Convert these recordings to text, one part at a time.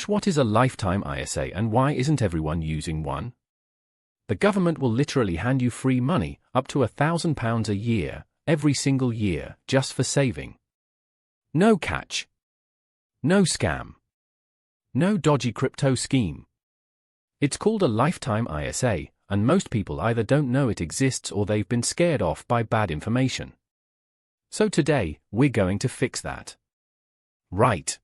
What is a lifetime ISA and why isn't everyone using one? The government will literally hand you free money, up to £1,000 a year, every single year, just for saving. No catch. No scam. No dodgy crypto scheme. It's called a lifetime ISA, and most people either don't know it exists or they've been scared off by bad information. So today, we're going to fix that. Right.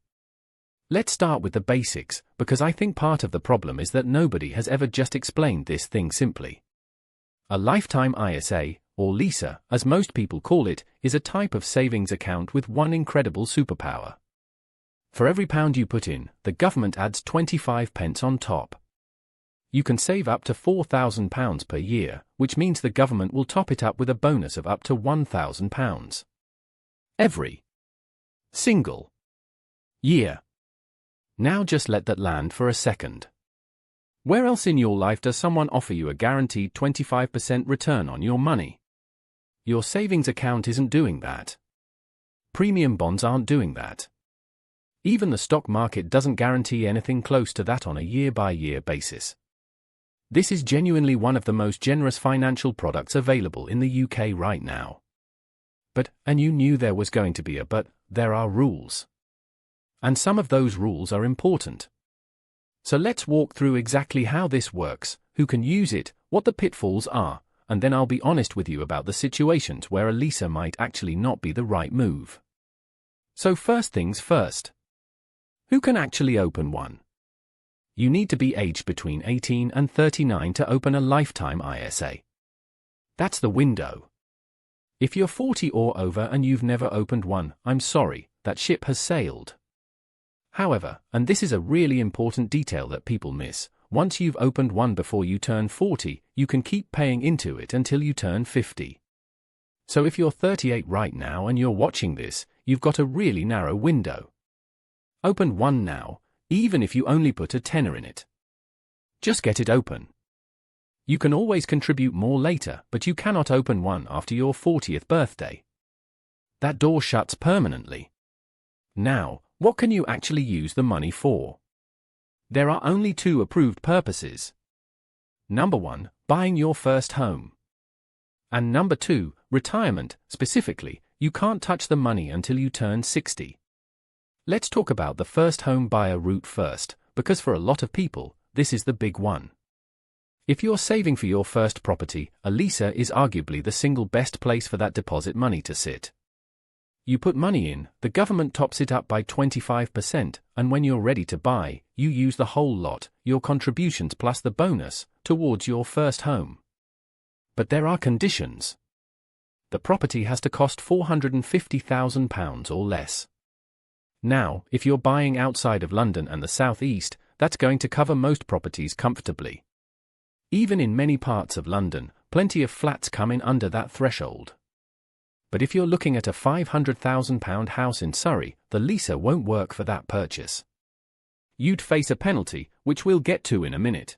Let's start with the basics, because I think part of the problem is that nobody has ever just explained this thing simply. A lifetime ISA, or LISA, as most people call it, is a type of savings account with one incredible superpower. For every £1 you put in, the government adds 25p on top. You can save up to £4,000 per year, which means the government will top it up with a bonus of up to £1,000. Every single year. Now just let that land for a second. Where else in your life does someone offer you a guaranteed 25% return on your money? Your savings account isn't doing that. Premium bonds aren't doing that. Even the stock market doesn't guarantee anything close to that on a year-by-year basis. This is genuinely one of the most generous financial products available in the UK right now. And you knew there was going to be a but, there are rules. And some of those rules are important. So let's walk through exactly how this works, who can use it, what the pitfalls are, and then I'll be honest with you about the situations where a LISA might actually not be the right move. So first things first. Who can actually open one? You need to be aged between 18 and 39 to open a lifetime ISA. That's the window. If you're 40 or over and you've never opened one, I'm sorry, that ship has sailed. However, and this is a really important detail that people miss, once you've opened one before you turn 40, you can keep paying into it until you turn 50. So if you're 38 right now and you're watching this, you've got a really narrow window. Open one now, even if you only put a tenner in it. Just get it open. You can always contribute more later, but you cannot open one after your 40th birthday. That door shuts permanently. Now, what can you actually use the money for? There are only two approved purposes. Number 1, buying your first home. And number 2, retirement. Specifically, you can't touch the money until you turn 60. Let's talk about the first home buyer route first, because for a lot of people, this is the big one. If you're saving for your first property, a LISA is arguably the single best place for that deposit money to sit. You put money in, the government tops it up by 25%, and when you're ready to buy, you use the whole lot, your contributions plus the bonus, towards your first home. But there are conditions. The property has to cost £450,000 or less. Now, if you're buying outside of London and the South East, that's going to cover most properties comfortably. Even in many parts of London, plenty of flats come in under that threshold. But if you're looking at a £500,000 house in Surrey, the LISA won't work for that purchase. You'd face a penalty, which we'll get to in a minute.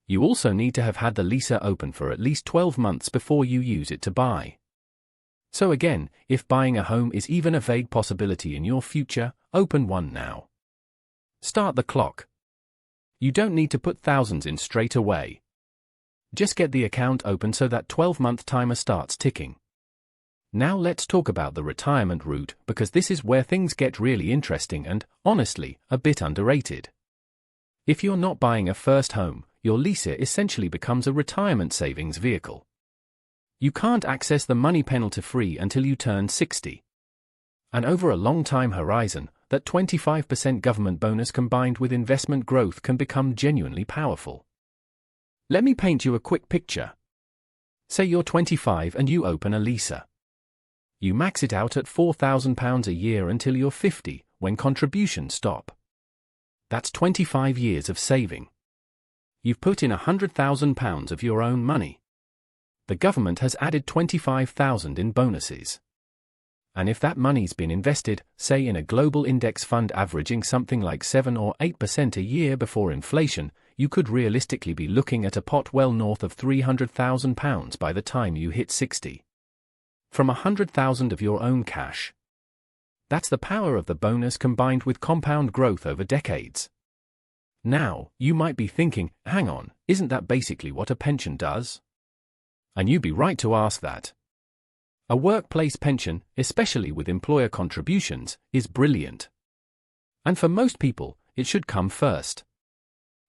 You also need to have had the LISA open for at least 12 months before you use it to buy. So again, if buying a home is even a vague possibility in your future, open one now. Start the clock. You don't need to put thousands in straight away. Just get the account open so that 12-month timer starts ticking. Now let's talk about the retirement route, because this is where things get really interesting and, honestly, a bit underrated. If you're not buying a first home, your LISA essentially becomes a retirement savings vehicle. You can't access the money penalty-free until you turn 60. And over a long time horizon, that 25% government bonus combined with investment growth can become genuinely powerful. Let me paint you a quick picture. Say you're 25 and you open a LISA. You max it out at £4,000 a year until you're 50, when contributions stop. That's 25 years of saving. You've put in £100,000 of your own money. The government has added £25,000 in bonuses. And if that money's been invested, say in a global index fund averaging something like 7 or 8% a year before inflation, you could realistically be looking at a pot well north of £300,000 by the time you hit 60. From £100,000 of your own cash. That's the power of the bonus combined with compound growth over decades. Now, you might be thinking, hang on, isn't that basically what a pension does? And you'd be right to ask that. A workplace pension, especially with employer contributions, is brilliant. And for most people, it should come first.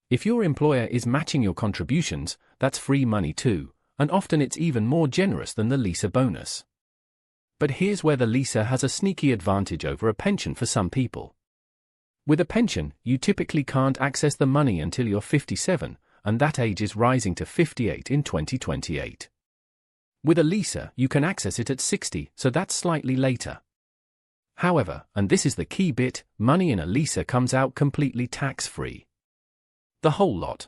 If your employer is matching your contributions, that's free money too, and often it's even more generous than the LISA bonus. But here's where the LISA has a sneaky advantage over a pension for some people. With a pension, you typically can't access the money until you're 57, and that age is rising to 58 in 2028. With a LISA, you can access it at 60, so that's slightly later. However, and this is the key bit, money in a LISA comes out completely tax-free. The whole lot.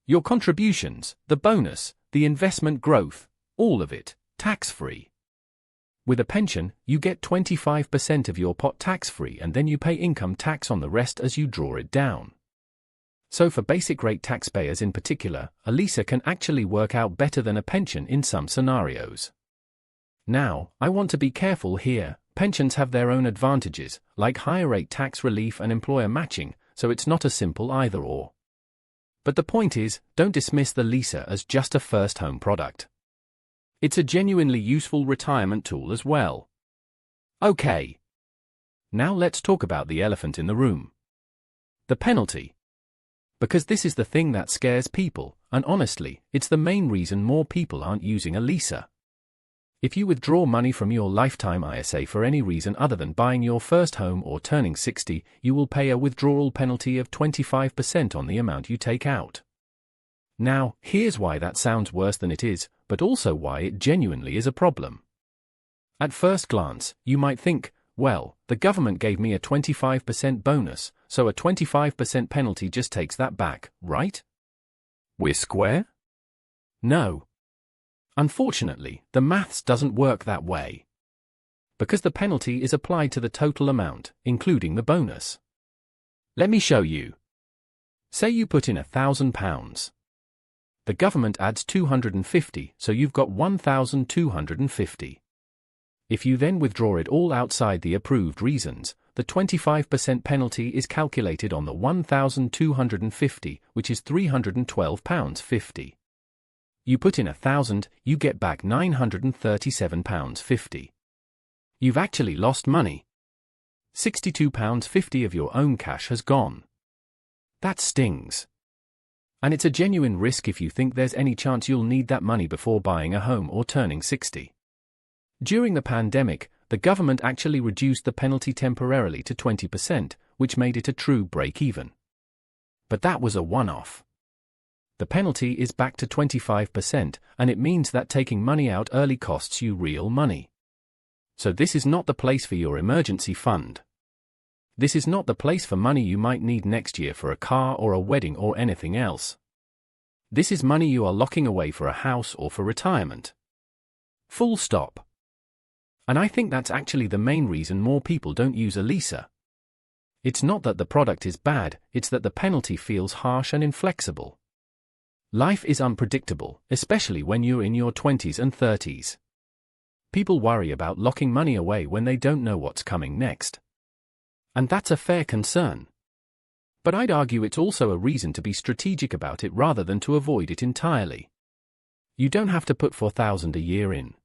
Your contributions, the bonus, the investment growth, all of it, tax-free. With a pension, you get 25% of your pot tax-free and then you pay income tax on the rest as you draw it down. So for basic rate taxpayers in particular, a LISA can actually work out better than a pension in some scenarios. Now, I want to be careful here. Pensions have their own advantages, like higher rate tax relief and employer matching, so it's not a simple either-or. But the point is, don't dismiss the LISA as just a first home product. It's a genuinely useful retirement tool as well. Okay. Now let's talk about the elephant in the room. The penalty. Because this is the thing that scares people, and honestly, it's the main reason more people aren't using a LISA. If you withdraw money from your lifetime ISA for any reason other than buying your first home or turning 60, you will pay a withdrawal penalty of 25% on the amount you take out. Now, here's why that sounds worse than it is, but also why it genuinely is a problem. At first glance, you might think, well, the government gave me a 25% bonus, so a 25% penalty just takes that back, right? We're square? No. Unfortunately, the maths doesn't work that way. Because the penalty is applied to the total amount, including the bonus. Let me show you. Say you put in £1,000. The government adds 250, so you've got 1,250. If you then withdraw it all outside the approved reasons, the 25% penalty is calculated on the 1,250, which is £312.50. You put in £1,000, you get back £937.50. You've actually lost money. £62.50 of your own cash has gone. That stings. And it's a genuine risk if you think there's any chance you'll need that money before buying a home or turning 60. During the pandemic, the government actually reduced the penalty temporarily to 20%, which made it a true break-even. But that was a one-off. The penalty is back to 25%, and it means that taking money out early costs you real money. So this is not the place for your emergency fund. This is not the place for money you might need next year for a car or a wedding or anything else. This is money you are locking away for a house or for retirement. Full stop. And I think that's actually the main reason more people don't use a LISA. It's not that the product is bad, it's that the penalty feels harsh and inflexible. Life is unpredictable, especially when you're in your 20s and 30s. People worry about locking money away when they don't know what's coming next. And that's a fair concern. But I'd argue it's also a reason to be strategic about it rather than to avoid it entirely. You don't have to put £4,000 a year in.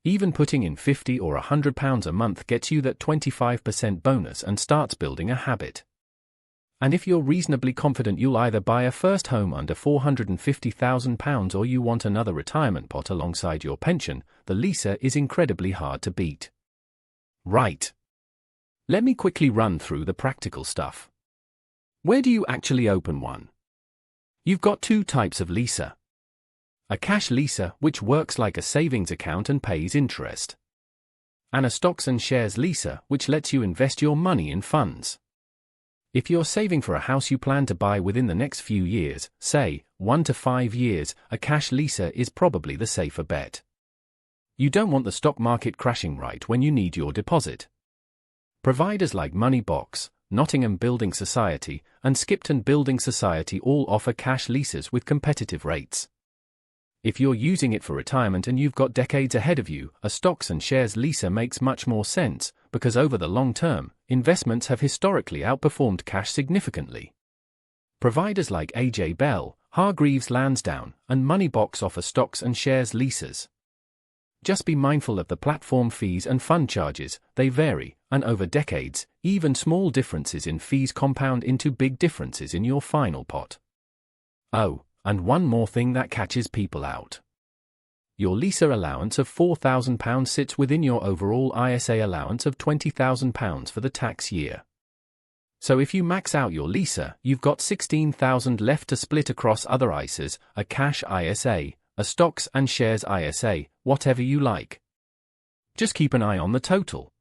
Even putting in £50 or £100 a month gets you that 25% bonus and starts building a habit. And if you're reasonably confident you'll either buy a first home under £450,000 or you want another retirement pot alongside your pension, the LISA is incredibly hard to beat. Right. Let me quickly run through the practical stuff. Where do you actually open one? You've got two types of LISA. A cash LISA, which works like a savings account and pays interest. And a stocks and shares LISA, which lets you invest your money in funds. If you're saving for a house you plan to buy within the next few years, say, 1 to 5 years, a cash LISA is probably the safer bet. You don't want the stock market crashing right when you need your deposit. Providers like Moneybox, Nottingham Building Society, and Skipton Building Society all offer cash LISAs with competitive rates. If you're using it for retirement and you've got decades ahead of you, a stocks and shares LISA makes much more sense, because over the long term, investments have historically outperformed cash significantly. Providers like AJ Bell, Hargreaves Lansdown, and Moneybox offer stocks and shares LISAs. Just be mindful of the platform fees and fund charges. They vary, and over decades, even small differences in fees compound into big differences in your final pot. Oh, and one more thing that catches people out. Your LISA allowance of £4,000 sits within your overall ISA allowance of £20,000 for the tax year. So if you max out your LISA, you've got £16,000 left to split across other ISAs, a cash ISA, a stocks and shares ISA, whatever you like. Just keep an eye on the total.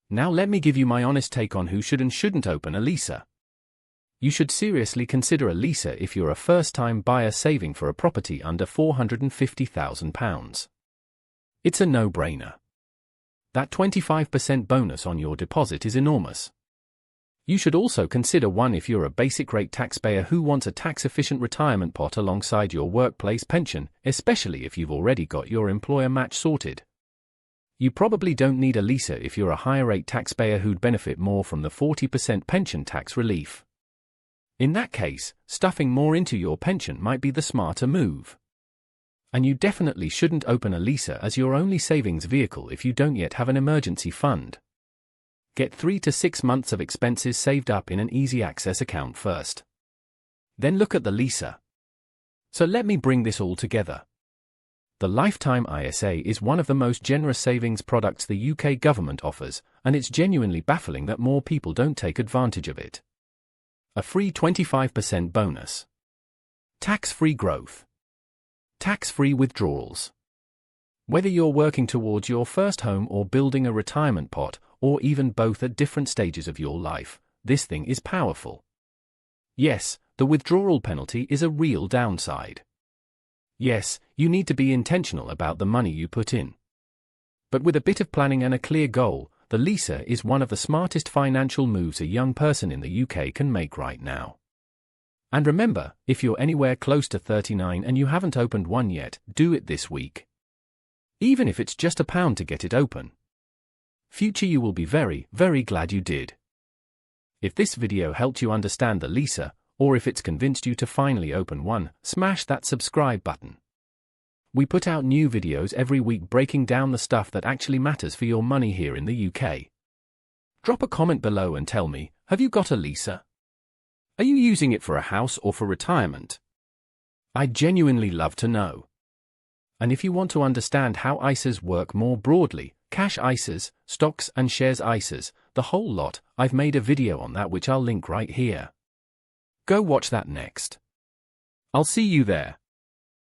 Now let me give you my honest take on who should and shouldn't open a LISA. You should seriously consider a LISA if you're a first-time buyer saving for a property under £450,000. It's a no-brainer. That 25% bonus on your deposit is enormous. You should also consider one if you're a basic rate taxpayer who wants a tax-efficient retirement pot alongside your workplace pension, especially if you've already got your employer match sorted. You probably don't need a LISA if you're a higher rate taxpayer who'd benefit more from the 40% pension tax relief. In that case, stuffing more into your pension might be the smarter move. And you definitely shouldn't open a LISA as your only savings vehicle if you don't yet have an emergency fund. Get 3 to 6 months of expenses saved up in an easy access account first. Then look at the LISA. So let me bring this all together. The Lifetime ISA is one of the most generous savings products the UK government offers, and it's genuinely baffling that more people don't take advantage of it. A free 25% bonus. Tax-free growth. Tax-free withdrawals. Whether you're working towards your first home or building a retirement pot, or even both at different stages of your life, this thing is powerful. Yes, the withdrawal penalty is a real downside. Yes, you need to be intentional about the money you put in. But with a bit of planning and a clear goal, the LISA is one of the smartest financial moves a young person in the UK can make right now. And remember, if you're anywhere close to 39 and you haven't opened one yet, do it this week. Even if it's just £1 to get it open. Future you will be very, very glad you did. If this video helped you understand the LISA, or if it's convinced you to finally open one, smash that subscribe button. We put out new videos every week breaking down the stuff that actually matters for your money here in the UK. Drop a comment below and tell me, have you got a LISA? Are you using it for a house or for retirement? I'd genuinely love to know. And if you want to understand how ISAs work more broadly, cash ISAs, stocks and shares ISAs, the whole lot, I've made a video on that which I'll link right here. Go watch that next. I'll see you there.